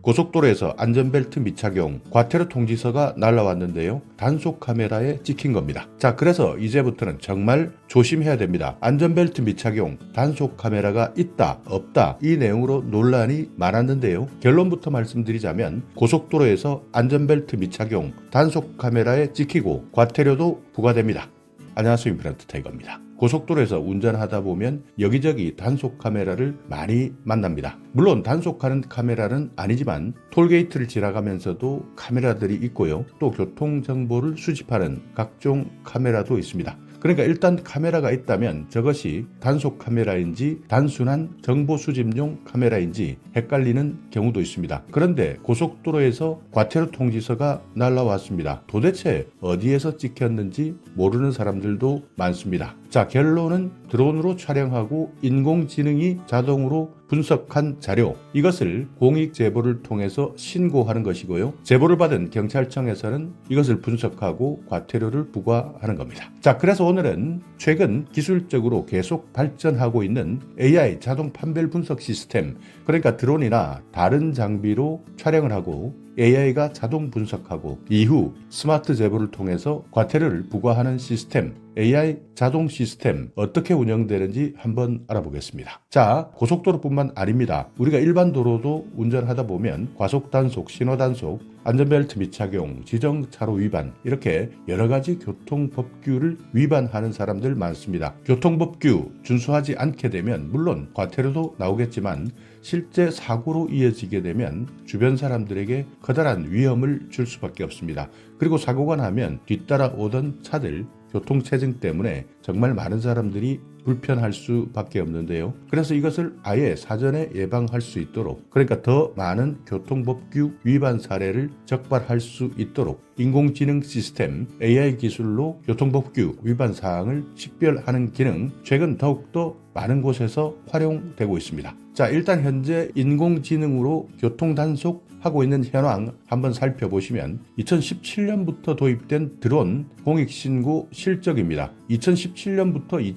고속도로에서 안전벨트 미착용, 과태료 통지서가 날라왔는데요. 단속 카메라에 찍힌 겁니다. 자, 그래서 이제부터는 정말 조심해야 됩니다. 안전벨트 미착용, 단속 카메라가 있다, 없다, 이 내용으로 논란이 많았는데요. 결론부터 말씀드리자면 고속도로에서 안전벨트 미착용, 단속 카메라에 찍히고 과태료도 부과됩니다. 안녕하세요. 임플란트 타이거입니다. 고속도로에서 운전하다 보면 여기저기 단속 카메라를 많이 만납니다. 물론 단속하는 카메라는 아니지만 톨게이트를 지나가면서도 카메라들이 있고요. 또 교통정보를 수집하는 각종 카메라도 있습니다. 그러니까 일단 카메라가 있다면 저것이 단속 카메라인지 단순한 정보 수집용 카메라인지 헷갈리는 경우도 있습니다. 그런데 고속도로에서 과태료 통지서가 날라왔습니다. 도대체 어디에서 찍혔는지 모르는 사람들도 많습니다. 자, 결론은 드론으로 촬영하고 인공지능이 자동으로 분석한 자료, 이것을 공익 제보를 통해서 신고하는 것이고요. 제보를 받은 경찰청에서는 이것을 분석하고 과태료를 부과하는 겁니다. 자, 그래서 오늘은 최근 기술적으로 계속 발전하고 있는 AI 자동 판별 분석 시스템, 그러니까 드론이나 다른 장비로 촬영을 하고 AI가 자동 분석하고 이후 스마트 제보를 통해서 과태료를 부과하는 시스템, AI 자동 시스템 어떻게 운영되는지 한번 알아보겠습니다. 자, 고속도로뿐만 아닙니다. 우리가 일반 도로도 운전하다 보면 과속 단속, 신호 단속, 안전벨트 미착용, 지정차로 위반, 이렇게 여러 가지 교통법규를 위반하는 사람들 많습니다. 교통법규 준수하지 않게 되면 물론 과태료도 나오겠지만 실제 사고로 이어지게 되면 주변 사람들에게 커다란 위험을 줄 수밖에 없습니다. 그리고 사고가 나면 뒤따라 오던 차들 교통체증 때문에 정말 많은 사람들이 불편할 수밖에 없는데요. 그래서 이것을 아예 사전에 예방할 수 있도록, 그러니까 더 많은 교통법규 위반 사례를 적발할 수 있도록 인공지능 시스템 AI 기술로 교통법규 위반 사항을 식별하는 기능, 최근 더욱더 많은 곳에서 활용되고 있습니다. 자, 일단 현재 인공지능으로 교통단속 하고 있는 현황 한번 살펴보시면 2017년부터 도입된 드론 공익신고 실적입니다. 2017년부터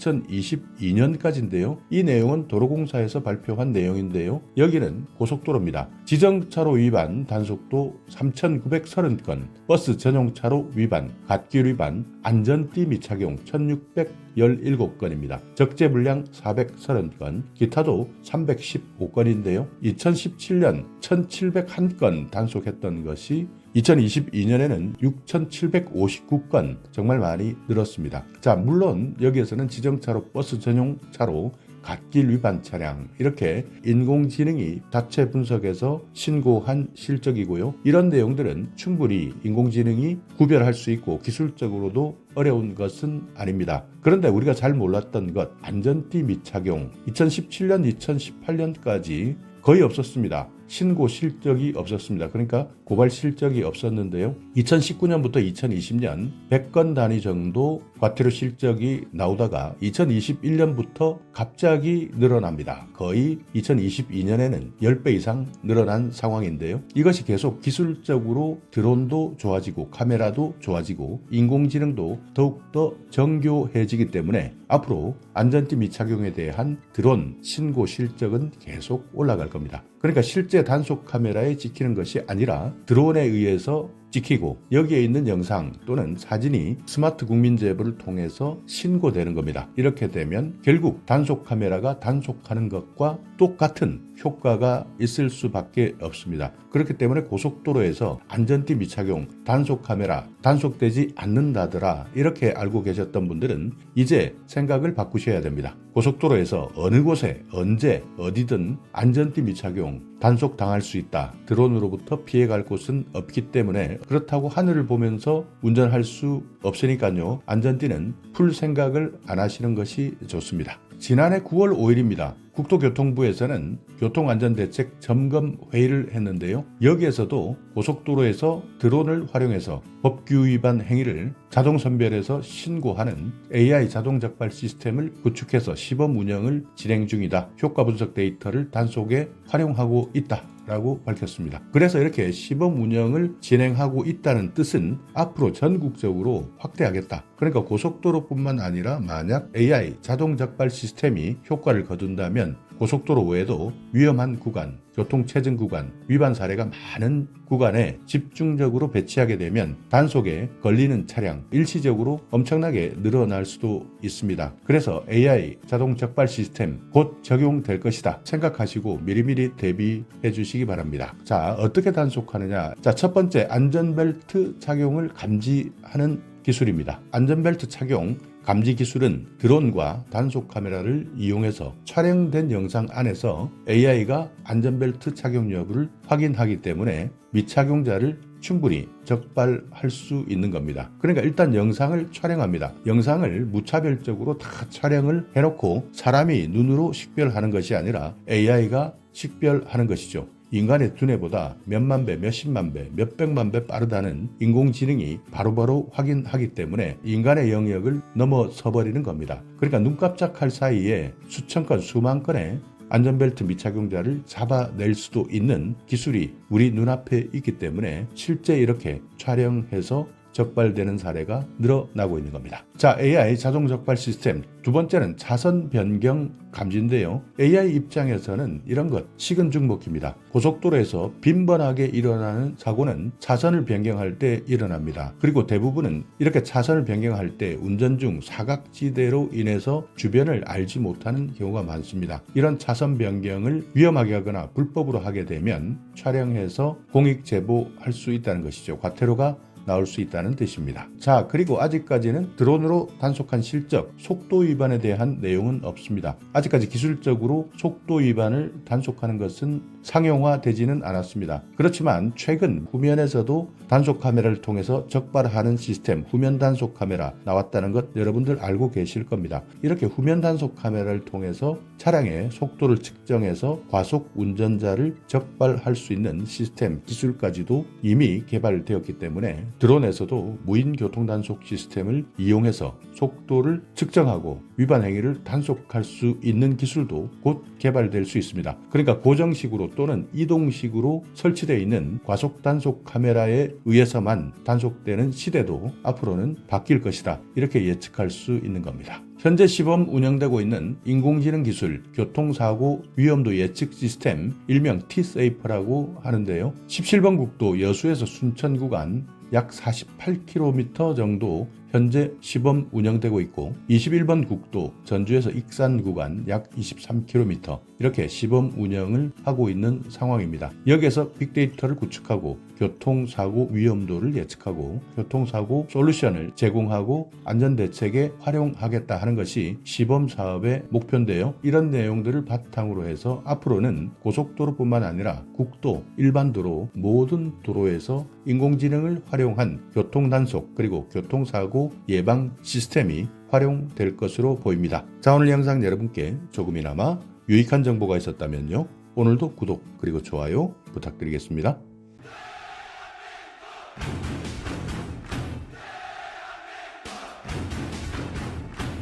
2022년까지인데요. 이 내용은 도로공사에서 발표한 내용인데요. 여기는 고속도로입니다. 지정차로 위반 단속도 3,930건, 버스 전용차로 위반, 갓길 위반, 안전띠 미착용 1,617건입니다. 적재불량 430건, 기타도 315건인데요. 2017년 1,701건 단속했던 것이 2022년에는 6,759건, 정말 많이 늘었습니다. 자, 물론 여기에서는 지정차로, 버스 전용차로, 갓길 위반 차량, 이렇게 인공지능이 자체 분석해서 신고한 실적이고요. 이런 내용들은 충분히 인공지능이 구별할 수 있고 기술적으로도 어려운 것은 아닙니다. 그런데 우리가 잘 몰랐던 것, 안전띠 미착용 2017년, 2018년까지 거의 없었습니다. 신고 실적이 없었습니다. 그러니까 고발 실적이 없었는데요. 2019년부터 2020년 100건 단위 정도 과태료 실적이 나오다가 2021년부터 갑자기 늘어납니다. 거의 2022년에는 10배 이상 늘어난 상황인데요. 이것이 계속 기술적으로 드론도 좋아지고 카메라도 좋아지고 인공지능도 더욱더 정교해지기 때문에 앞으로 안전띠 미착용에 대한 드론 신고 실적은 계속 올라갈 겁니다. 그러니까 실제 단속 카메라에 찍히는 것이 아니라 드론에 의해서 찍히고 여기에 있는 영상 또는 사진이 스마트 국민제보를 통해서 신고되는 겁니다. 이렇게 되면 결국 단속 카메라가 단속하는 것과 똑같은 효과가 있을 수밖에 없습니다. 그렇기 때문에 고속도로에서 안전띠 미착용, 단속 카메라 단속되지 않는다더라 이렇게 알고 계셨던 분들은 이제 생각을 바꾸셔야 됩니다. 고속도로에서 어느 곳에 언제 어디든 안전띠 미착용 단속 당할 수 있다. 드론으로부터 피해갈 곳은 없기 때문에 그렇다고 하늘을 보면서 운전할 수 없으니까요. 안전띠는 풀 생각을 안 하시는 것이 좋습니다. 지난해 9월 5일입니다. 국토교통부에서는 교통안전대책 점검 회의를 했는데요. 여기에서도 고속도로에서 드론을 활용해서 법규 위반 행위를 자동 선별해서 신고하는 AI 자동 적발 시스템을 구축해서 시범 운영을 진행 중이다. 효과 분석 데이터를 단속에 활용하고 있다. 라고 밝혔습니다. 그래서 이렇게 시범 운영을 진행하고 있다는 뜻은 앞으로 전국적으로 확대하겠다. 그러니까 고속도로뿐만 아니라 만약 AI 자동 적발 시스템이 효과를 거둔다면 되면 고속도로 외에도 위험한 구간, 교통체증 구간, 위반 사례가 많은 구간에 집중적으로 배치하게 되면 단속에 걸리는 차량 일시적으로 엄청나게 늘어날 수도 있습니다. 그래서 AI 자동 적발 시스템 곧 적용될 것이다 생각하시고 미리미리 대비해 주시기 바랍니다. 자, 어떻게 단속하느냐? 자, 첫 번째 안전벨트 착용을 감지하는 기술입니다. 안전벨트 착용 감지 기술은 드론과 단속 카메라를 이용해서 촬영된 영상 안에서 AI가 안전벨트 착용 여부를 확인하기 때문에 미착용자를 충분히 적발할 수 있는 겁니다. 그러니까 일단 영상을 촬영합니다. 영상을 무차별적으로 다 촬영을 해놓고 사람이 눈으로 식별하는 것이 아니라 AI가 식별하는 것이죠. 인간의 두뇌보다 몇만 배, 몇십만 배, 몇백만 배 빠르다는 인공지능이 바로바로 확인하기 때문에 인간의 영역을 넘어서 버리는 겁니다. 그러니까 눈 깜짝할 사이에 수천 건, 수만 건의 안전벨트 미착용자를 잡아낼 수도 있는 기술이 우리 눈앞에 있기 때문에 실제 이렇게 촬영해서 적발되는 사례가 늘어나고 있는 겁니다. 자, AI 자동 적발 시스템 두 번째는 차선 변경 감지인데요. AI 입장에서는 이런 것 식은죽먹입니다. 고속도로에서 빈번하게 일어나는 사고는 차선을 변경할 때 일어납니다. 그리고 대부분은 이렇게 차선을 변경할 때 운전 중 사각지대로 인해서 주변을 알지 못하는 경우가 많습니다. 이런 차선 변경을 위험하게 하거나 불법으로 하게 되면 촬영해서 공익 제보할 수 있다는 것이죠. 과태료가 나올 수 있다는 뜻입니다. 자, 그리고 아직까지는 드론으로 단속한 실적, 속도 위반에 대한 내용은 없습니다. 아직까지 기술적으로 속도 위반을 단속하는 것은 상용화되지는 않았습니다. 그렇지만 최근 후면에서도 단속 카메라를 통해서 적발하는 시스템, 후면 단속 카메라 나왔다는 것 여러분들 알고 계실 겁니다. 이렇게 후면 단속 카메라를 통해서 차량의 속도를 측정해서 과속 운전자를 적발할 수 있는 시스템, 기술까지도 이미 개발되었기 때문에 드론에서도 무인 교통 단속 시스템을 이용해서 속도를 측정하고 위반 행위를 단속할 수 있는 기술도 곧 개발될 수 있습니다. 그러니까 고정식으로 또는 이동식으로 설치되어 있는 과속 단속 카메라에 의해서만 단속되는 시대도 앞으로는 바뀔 것이다. 이렇게 예측할 수 있는 겁니다. 현재 시범 운영되고 있는 인공지능 기술 교통사고 위험도 예측 시스템 일명 T-Safe라고 하는데요. 17번 국도 여수에서 순천 구간 약 48km 정도 현재 시범 운영되고 있고 21번 국도 전주에서 익산 구간 약 23km 이렇게 시범 운영을 하고 있는 상황입니다. 여기에서 빅데이터를 구축하고 교통사고 위험도를 예측하고 교통사고 솔루션을 제공하고 안전대책에 활용하겠다 하는 것이 시범사업의 목표인데요. 이런 내용들을 바탕으로 해서 앞으로는 고속도로뿐만 아니라 국도, 일반도로 모든 도로에서 인공지능을 활용한 교통단속 그리고 교통사고 예방 시스템이 활용될 것으로 보입니다. 자, 오늘 영상 여러분께 조금이나마 유익한 정보가 있었다면요. 오늘도 구독 그리고 좋아요 부탁드리겠습니다.